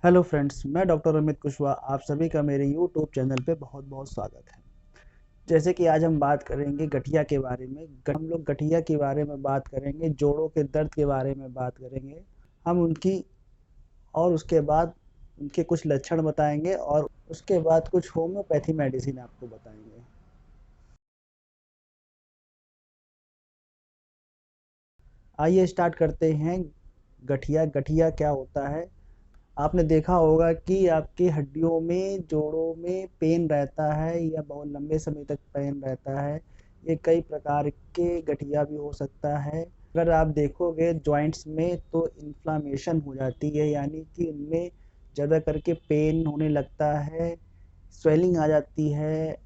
Hello friends, मैं doctor Amit Kushwaha. आप सभी का मेरे यूट्यूब चैनल पे बहुत बहुत स्वागत है। जैसे कि आज हम बात करेंगे गठिया के बारे में। हम लोग गठिया के बारे में बात करेंगे, जोड़ों के दर्द के बारे में बात करेंगे हम उनकी। और उसके बाद उनके कुछ लक्षण बताएंगे और उसके बाद कुछ होम्योपैथी मेडिसिन आपको बताएंगे। आइए स्टार्ट करते हैं। गठिया गठिया क्या होता है? आपने देखा होगा कि आपकी हड्डियों में, जोड़ों में पेन रहता है या बहुत लंबे समय तक पेन रहता है। ये कई प्रकार के गठिया भी हो सकता है। अगर आप देखोगे जॉइंट्स में तो इन्फ्लामेशन हो जाती है, यानी कि उनमें ज़्यादा करके पेन होने लगता है, स्वेलिंग आ जाती है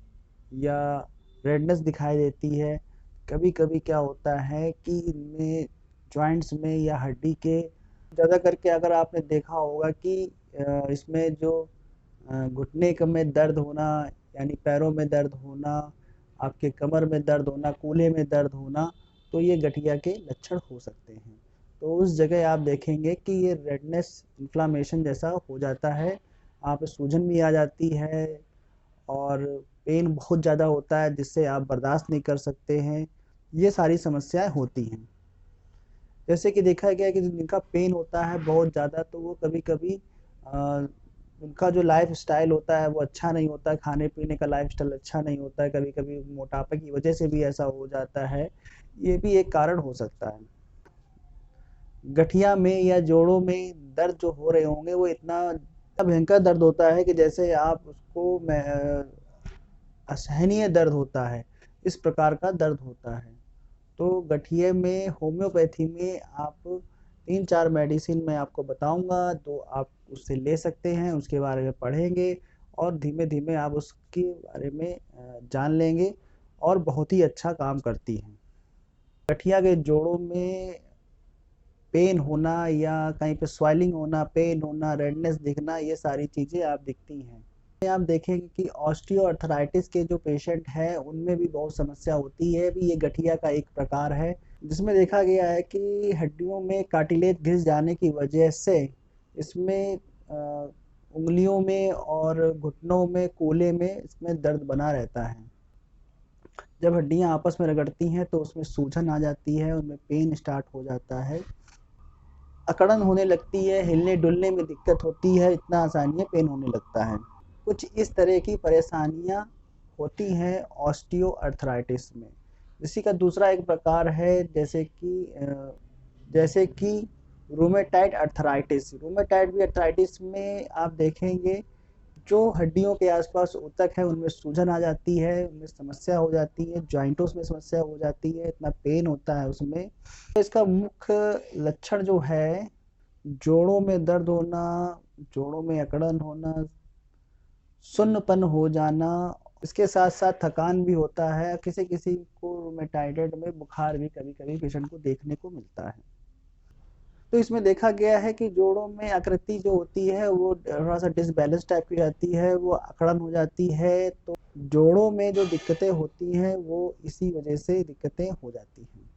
या रेडनेस दिखाई देती है। कभी कभी क्या होता है कि इनमें जॉइंट्स में या हड्डी के ज़्यादा करके अगर आपने देखा होगा कि इसमें जो घुटने में दर्द होना, यानी पैरों में दर्द होना, आपके कमर में दर्द होना, कूल्हे में दर्द होना, तो ये गठिया के लक्षण हो सकते हैं। तो उस जगह आप देखेंगे कि ये रेडनेस, इन्फ्लामेशन जैसा हो जाता है। आप सूजन भी आ जाती है और पेन बहुत ज़्यादा होता है जिससे आप बर्दाश्त नहीं कर सकते हैं। ये सारी समस्याएं होती हैं। जैसे कि देखा गया है कि जिनका पेन होता है बहुत ज़्यादा, तो वो कभी कभी उनका जो लाइफ स्टाइल होता है वो अच्छा नहीं होता है, खाने पीने का लाइफ स्टाइल अच्छा नहीं होता है। कभी कभी मोटापे की वजह से भी ऐसा हो जाता है। ये भी एक कारण हो सकता है। गठिया में या जोड़ों में दर्द जो हो रहे होंगे वो इतना भयंकर दर्द होता है कि जैसे आप उसको असहनीय दर्द होता है, इस प्रकार का दर्द होता है। तो गठिए में होम्योपैथी में आप 3-4 मेडिसिन मैं आपको बताऊंगा, तो आप उससे ले सकते हैं, उसके बारे में पढ़ेंगे और धीमे धीमे आप उसके बारे में जान लेंगे और बहुत ही अच्छा काम करती हैं। गठिया के जोड़ों में पेन होना या कहीं पे स्वेलिंग होना, पेन होना, रेडनेस दिखना, ये सारी चीज़ें आप दिखती हैं। आप देखेंगे कि ऑस्टियोआर्थराइटिस के जो पेशेंट हैं उनमें भी बहुत समस्या होती है। भी ये गठिया का एक प्रकार है जिसमें देखा गया है कि हड्डियों में कार्टिलेज घिस जाने की वजह से इसमें उंगलियों में और घुटनों में, कूल्हे में इसमें दर्द बना रहता है। जब हड्डियां आपस में रगड़ती हैं तो उसमें सूजन आ जाती है, उनमें पेन स्टार्ट हो जाता है, अकड़न होने लगती है, हिलने डुलने में दिक्कत होती है, इतना आसानी है पेन होने लगता है। कुछ इस तरह की परेशानियां होती हैं ऑस्टियो अर्थराइटिस में। इसी का दूसरा एक प्रकार है जैसे कि रूमेटाइड अर्थराइटिस। रूमेटाइड भी अर्थराइटिस में आप देखेंगे जो हड्डियों के आसपास ऊतक है उनमें सूजन आ जाती है, उनमें समस्या हो जाती है, जॉइंटों में समस्या हो जाती है, इतना पेन होता है उसमें। तो इसका मुख्य लक्षण जो है, जोड़ों में दर्द होना, जोड़ों में अकड़न होना, सुन्नपन हो जाना, इसके साथ साथ थकान भी होता है। किसी किसी को रूमेटाइड में बुखार भी कभी कभी पेशेंट को देखने को मिलता है। तो इसमें देखा गया है कि जोड़ों में आकृति जो होती है वो थोड़ा सा डिसबैलेंस टाइप की रहती है, वो अकड़न हो जाती है। तो जोड़ों में जो दिक्कतें होती हैं वो इसी वजह से दिक्कतें हो जाती हैं।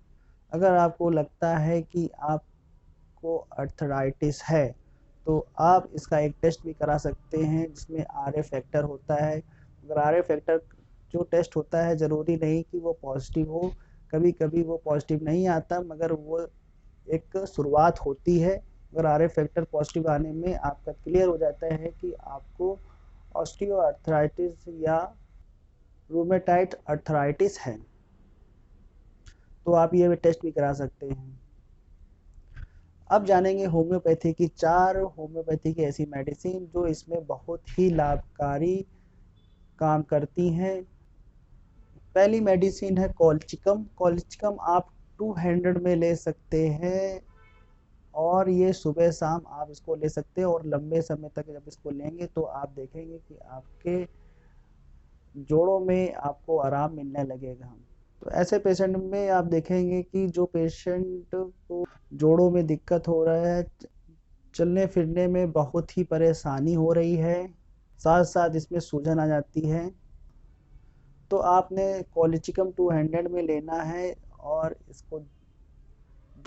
अगर आपको लगता है कि आपको अर्थराइटिस है तो आप इसका एक टेस्ट भी करा सकते हैं जिसमें आर ए फैक्टर होता है। अगर आर ए फैक्टर जो टेस्ट होता है, ज़रूरी नहीं कि वो पॉजिटिव हो, कभी कभी वो पॉजिटिव नहीं आता, मगर वो एक शुरुआत होती है। अगर आर ए फैक्टर पॉजिटिव आने में आपका क्लियर हो जाता है कि आपको ऑस्टियो अर्थराइटिस या रूमेटाइड अर्थराइटिस है, तो आप ये टेस्ट भी करा सकते हैं। अब जानेंगे होम्योपैथी की 4 होम्योपैथी की ऐसी मेडिसिन जो इसमें बहुत ही लाभकारी काम करती हैं। पहली मेडिसिन है कॉल्चिकम। कॉल्चिकम आप 200 में ले सकते हैं और ये सुबह शाम आप इसको ले सकते हैं और लंबे समय तक जब इसको लेंगे तो आप देखेंगे कि आपके जोड़ों में आपको आराम मिलने लगेगा। तो ऐसे पेशेंट में आप देखेंगे कि जो पेशेंट को जोड़ों में दिक्कत हो रहा है, चलने फिरने में बहुत ही परेशानी हो रही है, साथ साथ इसमें सूजन आ जाती है, तो आपने कॉलिचिकम 200 में लेना है और इसको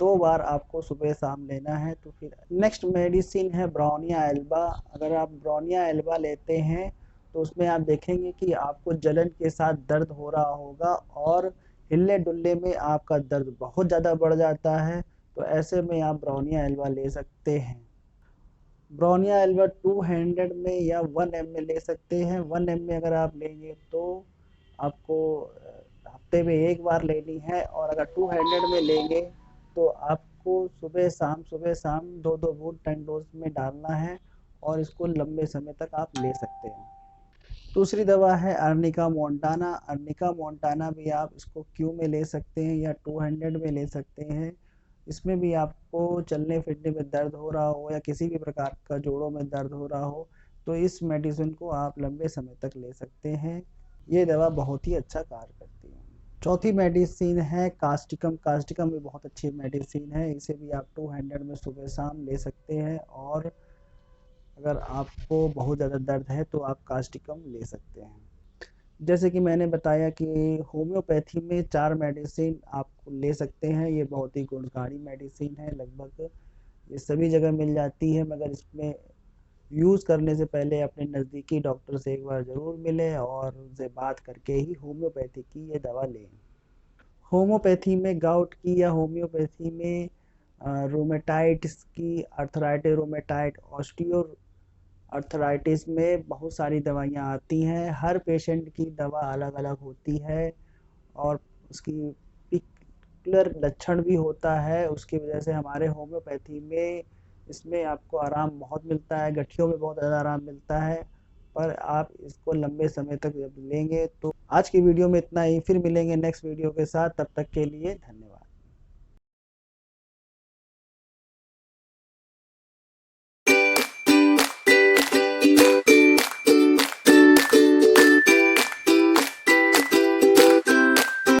2 बार आपको सुबह शाम लेना है। तो फिर नेक्स्ट मेडिसिन है ब्रोनिया एल्बा। अगर आप ब्रोनिया एल्बा लेते हैं तो उसमें आप देखेंगे कि आपको जलन के साथ दर्द हो रहा होगा और हिलने डुलने में आपका दर्द बहुत ज़्यादा बढ़ जाता है। तो ऐसे में आप ब्रोनिया एल्बा ले सकते हैं। ब्रोनिया एल्बा 200 में या 1 एम में ले सकते हैं। 1 एम में अगर आप लेंगे तो आपको हफ्ते में 1 बार लेनी है, और अगर 200 में लेंगे तो आपको सुबह शाम 2-2 बूंद 10 डोज में डालना है, और इसको लंबे समय तक आप ले सकते हैं। दूसरी दवा है अर्निका मोंटाना। अर्निका मोंटाना भी आप इसको क्यू में ले सकते हैं या 200 में ले सकते हैं। इसमें भी आपको चलने फिरने में दर्द हो रहा हो या किसी भी प्रकार का जोड़ों में दर्द हो रहा हो तो इस मेडिसिन को आप लंबे समय तक ले सकते हैं। ये दवा बहुत ही अच्छा कार्य करती है। चौथी मेडिसिन है कास्टिकम। कास्टिकम भी बहुत अच्छी मेडिसिन है। इसे भी आप 200 में सुबह शाम ले सकते हैं, और अगर आपको बहुत ज़्यादा दर्द है तो आप कास्टिकम ले सकते हैं। जैसे कि मैंने बताया कि होम्योपैथी में 4 मेडिसिन आप ले सकते हैं। ये बहुत ही गुणकारी मेडिसिन है, लगभग ये सभी जगह मिल जाती है, मगर इसमें यूज़ करने से पहले अपने नज़दीकी डॉक्टर से एक बार ज़रूर मिलें और उनसे बात करके ही होम्योपैथी की ये दवा लें। होम्योपैथी में गाउट की या होम्योपैथी में रोमेटाइटिस की, अर्थराइटिस रोमेटाइड, ऑस्टियो अर्थराइटिस में बहुत सारी दवाइयाँ आती हैं। हर पेशेंट की दवा अलग अलग होती है और उसकी पर्टिकुलर लक्षण भी होता है। उसकी वजह से हमारे होम्योपैथी में इसमें आपको आराम बहुत मिलता है, गठियों में बहुत ज़्यादा आराम मिलता है, पर आप इसको लंबे समय तक जब लेंगे तो। आज की वीडियो में इतना ही, फिर मिलेंगे नेक्स्ट वीडियो के साथ, तब तक के लिए धन्यवाद।